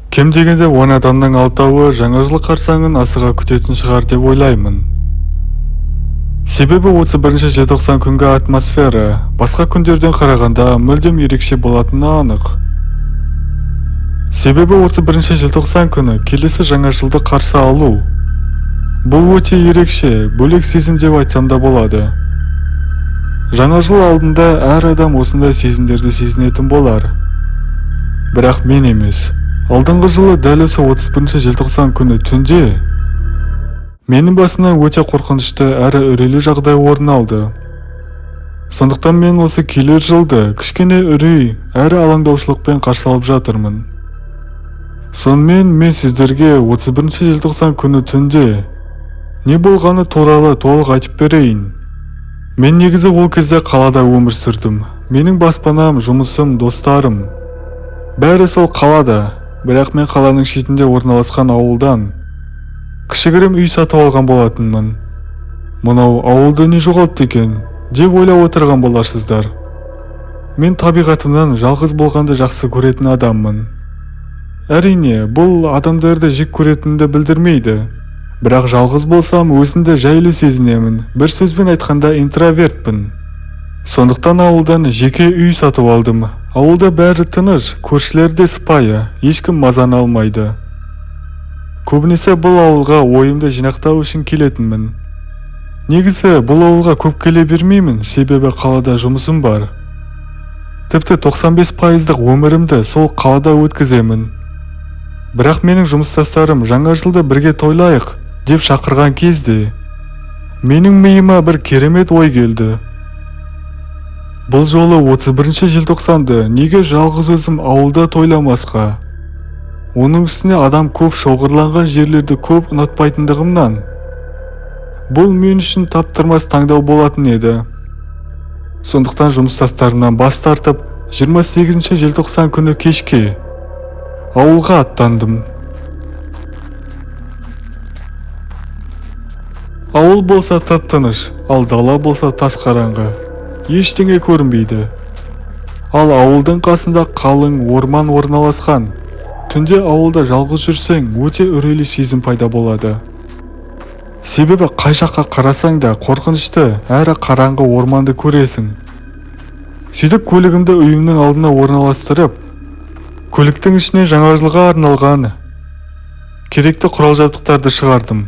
Кем дегенде 10 адамның 6-ы жаңа жыл қарсаңын асыға күтетін шығар деп ойлаймын. Себебі 31 желтоқсан күнгі атмосфера басқа күндерден қарағанда мүлдем ерекше болатыны анық. Себебі 31 желтоқсан күні келесі жаңа жылды қарсы алу. Бұл өте ерекше, бөлек сезім деп айтсам да болады. Жаңа жыл алдында әр адам осындай сезімдерді сезінетін болар. Бірақ мен емес. Алдыңғы жылы дәл осы 31 желтоқсан күні түнде менің басымнан өте қорқынышты әрі үрейлі жағдай орын алды. Сондықтан мен осы келер жылды кішкене үрей әрі алаңдаушылықпен қарсы алып жатырмын. Сонымен мен сіздерге 31 желтоқсан күні түнде не болғаны туралы толық айтып берейін. Мен негізі ол кезде қалада өмір сүрдім. Менің баспанам, жұмысым, достарым бәрі сол қалада. Бірақ мен қаланың шетінде орналасқан ауылдан кішігірім үй сатып алған болатынмын. Мынау ауылды не жоғалтты екен деп ойлап отырған боларсыздар. Мен табиғатымнан жалғыз болғанды жақсы көретін адаммын. Әрине, бұл адамдарды жек көретінді білдірмейді. Бірақ жалғыз болсам өзімді жайлы сезінемін. Бір сөзбен айтқанда интровертпін. Сондықтан ауылдан жеке үй сатып алдым. Ауылда бәрі тыныш, көршілерде сыпайы, ешкім мазаны алмайды. Көбінесе бұл ауылға ойымды жинақтау үшін келетінмін. Негізі бұл ауылға көп келе бермеймін, себебі қалада жұмысым бар. Тіпті 95% өмірімді сол қалада өткіземін. Бірақ менің жұмыстастарым жаңа жылды бірге тойлайық деп шақырған кезде менің миыма бір керемет ой келді. Бұл жолы 31 желтоқсанды неге жалғыз өзім ауылда тойламасқа? Оның үстіне адам көп шоғырланған жерлерді көп ұнатпайтындығымнан. Бұл мен үшін таптырмас таңдау болатын еді. Сондықтан жұмыстастарымнан бас тартып, 28 желтоқсан күні кешке ауылға аттандым. Ауыл болса тып-тыныш, ал дала болса тас қараңғы. Ештеңе көрінбейді. Ал ауылдың қасында қалың орман орналасқан. Түнде ауылда жалғыз жүрсең, өте үрейлі сезім пайда болады. Себебі қай жаққа қарасаң да қорқынышты әрі қараңғы орманды көресің. Сөйтіп көлігімді үйімнің алдына орналастырып, көліктің ішіне жаңа жылға арналған керекті құрал-жабдықтарды шығардым.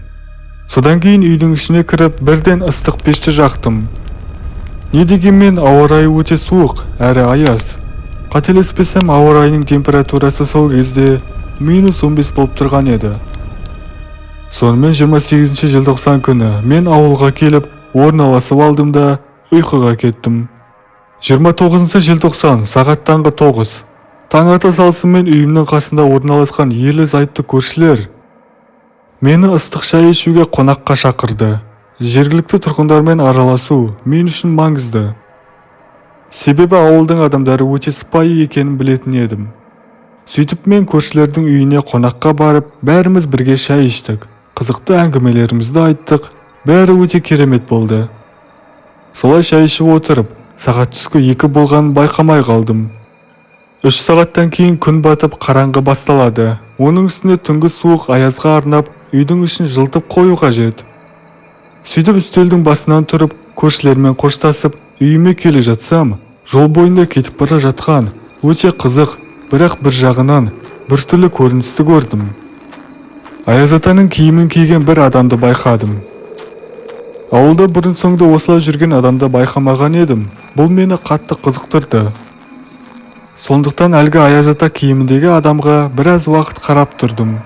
Содан кейін үйдің ішіне кіріп, бірден ыстық пешті жақтым. Не дегенмен ауа райы өте суық әрі аяз. Қателеспесем, ауа райының температурасы сол кезде -15 болып тұрған еді. Сонымен 28 желтоқсан күні мен ауылға келіп орналасып алдым да ұйқыға кеттім. 29 желтоқсан сағат таңғы 9. Таң ата салысымен үйімнің қасында орналасқан ерлі-зайыпты көршілер мені ыстық шай ішуге қонаққа шақырды. Жергілікті тұрғындармен араласу мен үшін маңызды. Себебі ауылдың адамдары өте сыпайы екенін білетін едім. Сөйтіп мен көршілердің үйіне қонаққа барып, бәріміз бірге шай іштік. Қызықты әңгімелерімізді айттық. Бәрі өте керемет болды. Солай шай ішіп отырып, сағат түскі 2 болғанын байқамай қалдым. 3 сағаттан кейін күн батып қараңғы басталады. Оның үстіне түнгі суық аязға арнап, үйдің ішін жылтып қою қажет. Сөйтіп үстелдің басынан тұрып, көршілермен қоштасып, үйіме келе жатсам, жол бойында кетіп бара жатқан өте қызық, бірақ бір жағынан біртүрлі көріністі көрдім. Аяз атаның киімін киген бір адамды байқадым. Ауылда бұрын соңды осылай жүрген адамды байқамаған едім. Бұл мені қатты қызықтырды. Сондықтан әлгі Аяз ата киіміндегі адамға біраз уақыт қарап тұрдым.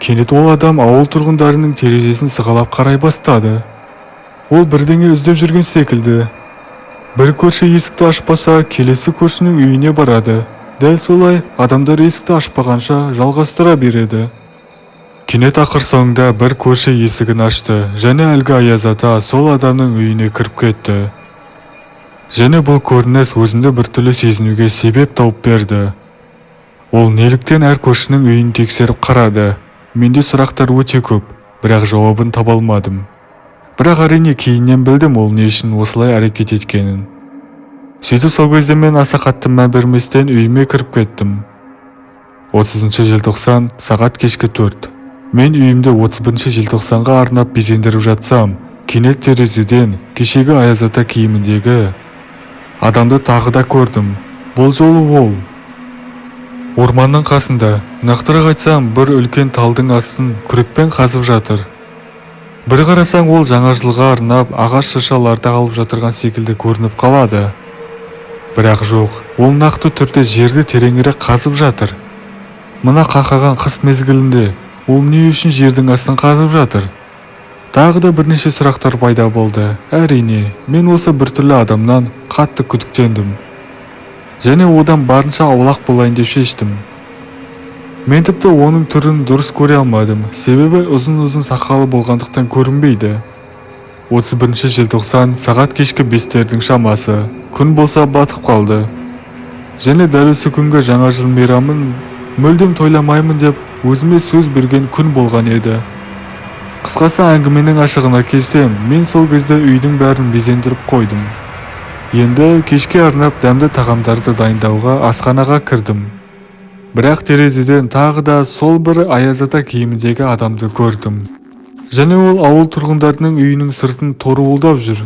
Кенет ол адам ауыл тұрғындарының терезесін сығалап қарай бастады. Ол бірдеңе іздеп жүрген секілді. Бір көрші есікті ашпаса, келесі көршінің үйіне барады. Дәл солай адамдар есікті ашпағанша жалғастыра береді. Кенет ақыр соңында бір көрші есігін ашты, және әлгі Аяз ата сол адамның үйіне кіріп кетті. Және бұл көрініс өзімді біртүрлі сезінуге себеп тауып берді. Ол неліктен әр көршінің үйін тексеріп қарады. Менде сұрақтар өте көп, бірақ жауабын таба алмадым. Бірақ әрине кейіннен білдім ол не үшін осылай әрекет еткенін. Сөйтіп сол кезде мен аса қатты мән берместен үйіме кіріп кеттім. 30 желтоқсан сағат кешкі 4. Мен үйімді 31 желтоқсанға арнап безендіріп жатсам, кенет терезеден кешегі Аяз ата киіміндегі адамды тағы да көрдім. Бұл жолы ол орманның қасында, нақтырақ айтсам, бір үлкен талдың астын күрекпен қазып жатыр. Бір қарасаң, ол жаңа жылға арнап ағаш шыршаларды алып жатырған секілді көрініп қалады. Бірақ жоқ, ол нақты түрде жерді тереңірек қазып жатыр. Мына қақаған қыс мезгілінде ол не үшін жердің астын қазып жатыр? Тағы да бірнеше сұрақтар пайда болды. Әрине, мен осы біртүрлі адамнан қатты күдіктендім. Және одан барынша аулақ болайын деп шештім. Мен тіпті оның түрін дұрыс көре алмадым, себебі ұзын-ұзын сақалы болғандықтан көрінбейді. 31 желтоқсан сағат кешкі 5-тердің шамасы, күн болса батып қалды. Және дәл осы күнгі жаңа жыл мейрамын мүлдем тойламаймын деп өзіме сөз берген күн болған еді. Қысқасы әңгіменің ашығына келсем, мен сол кезде үйдің бәрін безендіріп қойдым. Енді кешке арнап дәмді тағамдарды дайындауға асханаға кірдім. Бірақ терезеден тағы да сол бір Аяз ата киіміндегі адамды көрдім. Және ол ауыл тұрғындарының үйінің сыртын торуылдап жүр.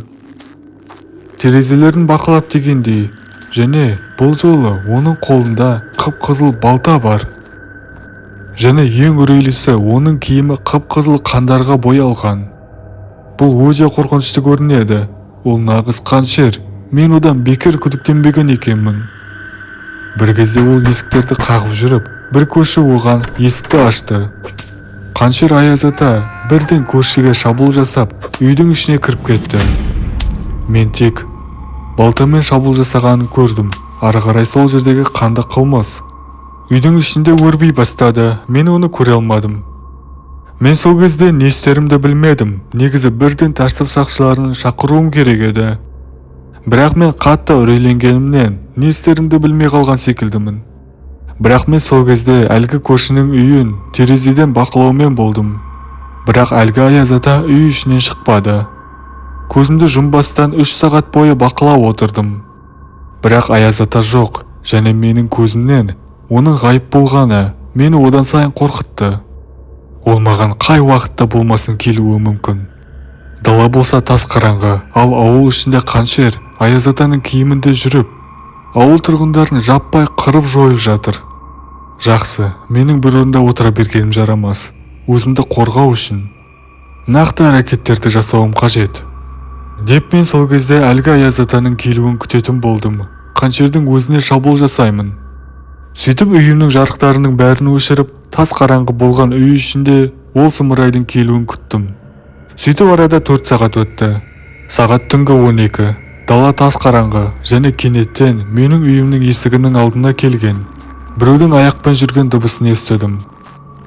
Терезелерін бақылап дегендей, және бұл жолы оның қолында қып-қызыл балта бар. Және ең үрейлісі, оның киімі қып-қызыл қандарға боялған. Бұл өте қорқынышты көрінеді. Ол нағыз қаншер. Мен одан бекер күдіктенбеген екенмін. Бір кезде ол есіктерді қағып жүріп, бір көрші оған есікті ашты. Қаншер Аяз ата бірден көршіге шабуыл жасап, үйдің ішіне кіріп кетті. Мен тек балтамен шабуыл жасағанын көрдім. Ары қарай сол жердегі қанды қылмыс үйдің ішінде өрбей бастады. Мен оны көре алмадым. Мен сол кезде не істерімді білмедім. Негізі бірден тәртіп сақшыларын шақыруым керек еді. Бірақ мен қатты үрейленгенімнен не істерімді білмей қалған секілдімін. Бірақ мен сол кезде әлгі көршінің үйін терезеден бақылаумен болдым. Бірақ әлгі Аяз ата үй ішінен шықпады. Көзімді жұмбастан 3 сағат бойы бақылап отырдым. Бірақ Аяз ата жоқ, және менің көзімнен оның ғайып болғаны мені одан сайын қорқытты. Ол маған қай уақытта болмасын келуі мүмкін. Дала болса тас қараңғы, ал ауыл ішінде қаншер Аяз атаның киімінде жүріп, ауыл тұрғындарын жаппай қырып жойып жатыр. Жақсы, менің бір орында отыра бергенім жарамас. Өзімді қорғау үшін нақты әрекеттерді жасауым қажет. Деп мен сол кезде әлгі Аяз атаның келуін күтетін болдым. Қаншердің өзіне шабуыл жасаймын. Сөйтіп үйімнің жарықтарының бәрін өшіріп, тас қараңғы болған үй ішінде ол сұмырайдың келуін күттім. Сөйтіп арада 4 сағат өтті. Сағат түнгі 12. Дала тас қараңғы, және кенеттен менің үйімнің есігінің алдына келген біреудің аяқпен жүрген дыбысын естідім.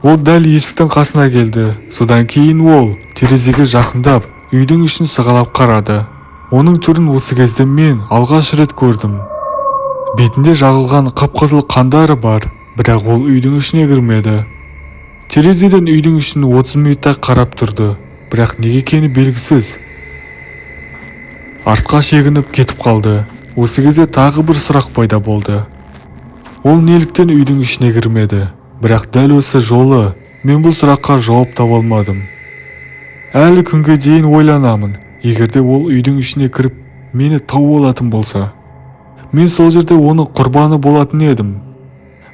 Ол дәл есіктің қасына келді. Содан кейін ол терезеге жақындап, үйдің ішін сығалап қарады. Оның түрін осы кезде мен алғаш рет көрдім. Бетінде жағылған қып-қызыл қандары бар, бірақ ол үйдің ішіне кірмеді. Терезеден үйдің ішін 30 минуттай қарап тұрды, бірақ неге екені белгісіз. Артқа шегініп кетіп қалды. Осы кезде тағы бір сұрақ пайда болды. Ол неліктен үйдің ішіне кірмеді? Бірақ дәл осы жолы мен бұл сұраққа жауап таба алмадым. Әлі күнге дейін ойланамын, егерде ол үйдің ішіне кіріп мені тауып алатын болса, мен сол жерде оның құрбаны болатын едім.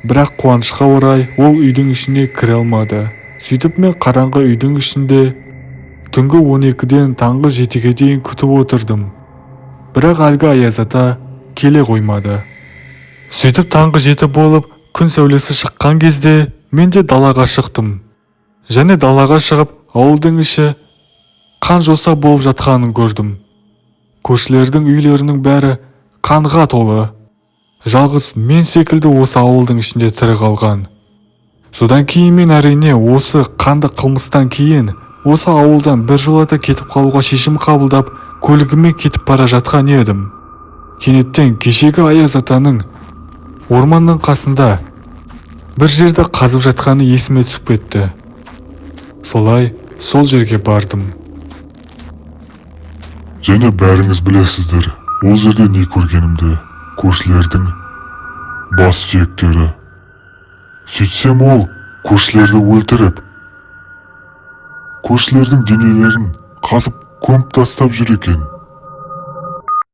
Бірақ қуанышқа орай ол үйдің ішіне кіре алмады. Сөйтіп мен қараңғы үйдің ішінде түнгі 12-ден таңғы 7-ге дейін күтіп отырдым. Бірақ әлгі Аяз ата келе қоймады. Сөйтіп таңғы 7 болып, күн сәулесі шыққан кезде мен де далаға шықтым. Және далаға шығып, ауылдың іші қан жоса болып жатқанын көрдім. Көршілердің үйлерінің бәрі қанға толы. Жалғыз мен секілді осы ауылдың ішінде тірі қалған. Содан кейін мен әрине осы қанды қылмыстан кейін осы ауылдан біржолата кетіп қалуға шешім қабылдап, көлігіме кетіп бара жатқан едім. Кенеттен кешегі Аяз атаның орманның қасында бір жерді қазып жатқаны есіме түсіп кетті. Солай сол жерге бардым. Және бәріңіз білесіздер, ол жерде не көргенімді, көршілердің бас сүйектері. Сөйтсем ол көршілерді өлтіріп, көршілердің денелерін қазып көміп тастап жүр екен.